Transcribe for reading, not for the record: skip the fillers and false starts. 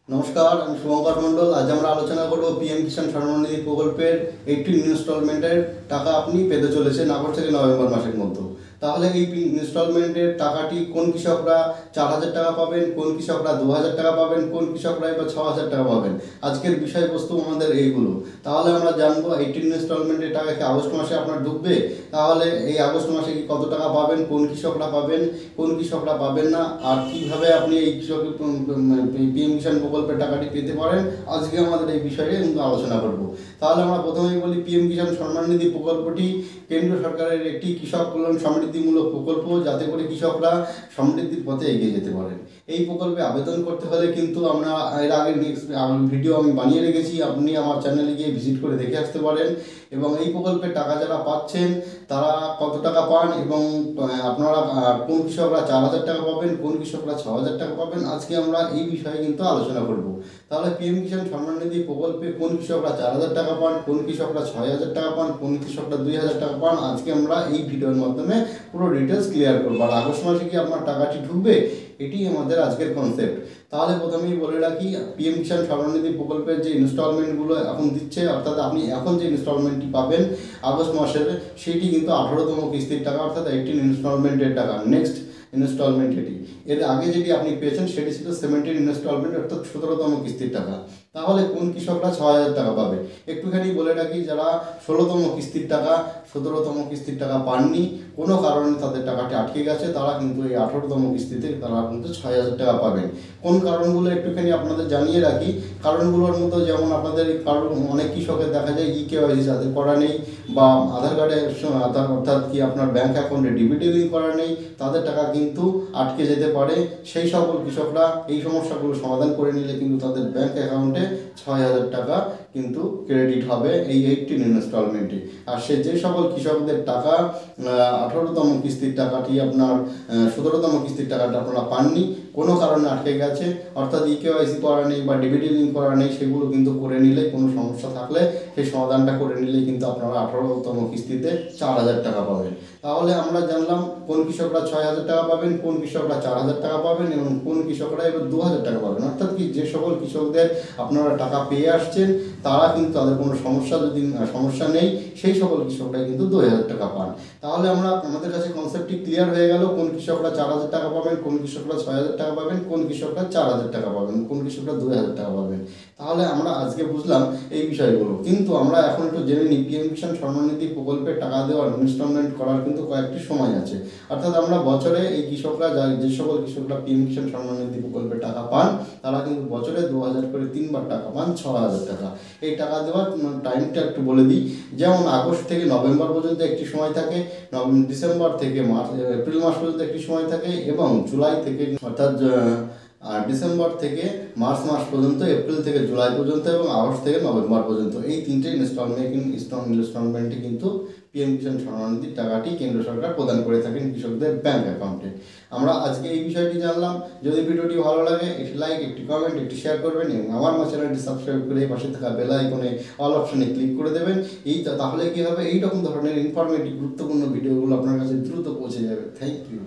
নমস্কার, আমি শুভঙ্কর মণ্ডল। আজ আমরা আলোচনা করব পিএম কিষাণ সম্মাননিধি প্রকল্পের 18 ইনস্টলমেন্টের টাকা আপনি পেতে চলেছেন আগস্ট থেকে নভেম্বর মাসের মধ্যে। তাহলে এই ইনস্টলমেন্টের টাকাটি কোন কৃষকরা 4,000 টাকা পাবেন, কোন কৃষকরা 2,000 টাকা পাবেন, কোন কৃষকরা এবার 6,000 টাকা পাবেন, আজকের বিষয়বস্তু আমাদের এইগুলো। তাহলে আমরা জানবো 18 ইনস্টলমেন্টের টাকা কি আগস্ট মাসে আপনার ঢুকবে, তাহলে এই আগস্ট মাসে কি কত টাকা পাবেন, কোন কৃষকরা পাবেন, কোন কৃষকরা পাবেন না, আর কিভাবে আপনি এই কৃষক পিএম কিষাণ প্রকল্পের টাকাটি পেতে পারেন, আজকে আমাদের এই বিষয়ে কিন্তু আলোচনা করব। তাহলে আমরা প্রথমেই বলি, পিএম কিষাণ সম্মাননিধি প্রকল্পটি কেন্দ্র সরকারের একটি কৃষক কল্যাণ সমৃদ্ধিমূলক প্রকল্প, যাতে করে কৃষকরা সমৃদ্ধির পথে এগিয়ে যেতে পারেন। এই প্রকল্পে আবেদন করতে হলে কিন্তু আমরা এর আগে নেক্সট ভিডিও আমি বানিয়ে রেখেছি, আপনি আমার চ্যানেলে গিয়ে ভিজিট করে দেখে আসতে পারেন। এবং এই প্রকল্পের টাকা যারা পাচ্ছেন তারা কত টাকা পান, এবং আপনারা কোন কৃষকরা 4,000 টাকা পাবেন, কোন কৃষকরা 6,000 টাকা পাবেন, আজকে আমরা এই বিষয়ে কিন্তু আলোচনা করব। তাহলে পিএম কিষাণ সম্মাননিধি প্রকল্পে কোন কৃষকরা 4,000 টাকা পান, কোন কৃষকরা 6,000 টাকা পান, কোন কৃষকরা 2,000 টাকা পান, আজকে আমরা এই ভিডিওর মাধ্যমে পুরো ডিটেলস ক্লিয়ার করবো। আর আগস্ট মাসে কি আপনার টাকাটি ঢুকবে, এটি আমাদের আজকের কনসেপ্ট। তাহলে প্রথমেই বলে রাখি, পিএম কিষাণ সম্মাননিধি প্রকল্পের যে ইনস্টলমেন্টগুলো এখন দিচ্ছে, অর্থাৎ আপনি এখন যে ইনস্টলমেন্টটি পাবেন আগস্ট মাসের, সেটি কিন্তু 18তম কিস্তির টাকা, অর্থাৎ 18 ইনস্টলমেন্টের টাকা। নেক্সট ইনস্টলমেন্ট এটি, এর আগে যেটি আপনি পেয়েছেন সেটি ছিল 17 ইনস্টলমেন্ট, অর্থাৎ 17তম কিস্তির টাকা। তাহলে কোন কৃষকরা 6,000 টাকা পাবে, একটুখানি বলে রাখি, যারা 16তম কিস্তির টাকা 17তম কিস্তির টাকা পাননি, কোনো কারণে তাদের টাকাটি আটকে গেছে, তারা কিন্তু এই 18তম কিস্তিতে তারা কিন্তু 6,000 টাকা পাবেন। কোন কারণগুলো একটুখানি আপনাদের জানিয়ে রাখি। কারণগুলোর মতো যেমন আপনাদের কারণ, অনেক কৃষকের দেখা যায় ইকেওয়াইসি যাদের করা নেই, বা আধার কার্ডে অর্থাৎ কি আপনার ব্যাঙ্ক অ্যাকাউন্টে ডিবিটি লিঙ্ক করা নেই, তাদের টাকা কিন্তু আটকে যেতে পারে। সেই সকল কৃষকরা এই সমস্যাগুলো সমাধান করে নিলে কিন্তু তাদের ব্যাঙ্ক অ্যাকাউন্টে 6,000 টাকা কিন্তু ক্রেডিট হবে এই 18 ইনস্টলমেন্টে। আর যে সকল কৃষকদের টাকা 18তম কিস্তির টাকাটি আপনার 17তম কিস্তির টাকাটা আপনারা পাননি, কোনো কারণে আটকে গেছে, অর্থাৎ ইকেওয়াইসি করা নেই বা ডিবিটি লিঙ্ক করা নেই, সেগুলো কিন্তু করে নিলে, কোনো সমস্যা থাকলে সেই সমাধানটা করে নিলে কিন্তু আপনারা 18তম কিস্তিতে 4,000 টাকা পাবেন। তাহলে আমরা জানলাম কোন কৃষকরা 6,000 টাকা পাবেন, কোন কৃষকরা 4,000 টাকা পাবেন, এবং কোন কৃষকরা এবার 2,000 টাকা পাবেন। অর্থাৎ কি, যে সকল কৃষকদের আপনারা টাকা পেয়ে আসছেন তারা কিন্তু তাদের কোনো সমস্যা নেই, সেই সকল কৃষকরাই কিন্তু 2,000 টাকা পান। তাহলে আমাদের কাছে কনসেপ্টটি ক্লিয়ার হয়ে গেল, কোন কৃষকরা 4,000 টাকা পাবেন, কোন কৃষকরা 6,000 টাকা পাবেন, কোন কৃষকরা 4,000 টাকা পাবেন, কোন কৃষকরা 2,000 টাকা পাবেন। তাহলে আমরা আজকে বুঝলাম এই বিষয়গুলো। কিন্তু আমরা এখন একটু জেনে নিই, পিএম কিষাণ সম্মাননিধি প্রকল্পের টাকা দেওয়ার ইনস্টলমেন্ট করার কিন্তু কয়েকটি সময় আছে। অর্থাৎ আমরা বছরে এই কৃষকরা যে সকল কৃষকরা পিএম কিষাণ সম্মাননিধি প্রকল্পের টাকা পান, তারা কিন্তু বছরে 2,000 করে 3বার টাকা পান, 6,000 টাকা। এই টাকা দেওয়ার টাইমটা একটু বলে দিই। যেমন আগস্ট থেকে নভেম্বর পর্যন্ত একটি সময় থাকে, ডিসেম্বর থেকে এপ্রিল মাস পর্যন্ত একটি সময় থাকে, এবং জুলাই থেকে অর্থাৎ ডিসেম্বর থেকে মার্চ মাস পর্যন্ত, এপ্রিল থেকে জুলাই পর্যন্ত, এবং আগস্ট থেকে নভেম্বর পর্যন্ত, এই তিনটে ইনস্টলমেন্টে কিন্তু পিএম কিষাণ সম্মাননিধির টাকাটি কেন্দ্র সরকার প্রদান করে থাকেন কৃষকদের ব্যাঙ্ক অ্যাকাউন্টে। আমরা আজকে এই বিষয়টি জানলাম। যদি ভিডিওটি ভালো লাগে, একটি লাইক, একটি কমেন্ট, একটি শেয়ার করবেন, এবং আমার চ্যানেলটি সাবস্ক্রাইব করে পাশে থাকা বেল আইকনে অল অপশনে ক্লিক করে দেবেন। তাহলে কি হবে, এইরকম ধরনের ইনফরমেটিভ গুরুত্বপূর্ণ ভিডিওগুলো আপনার কাছে দ্রুত পৌঁছে যাবে। Thank you.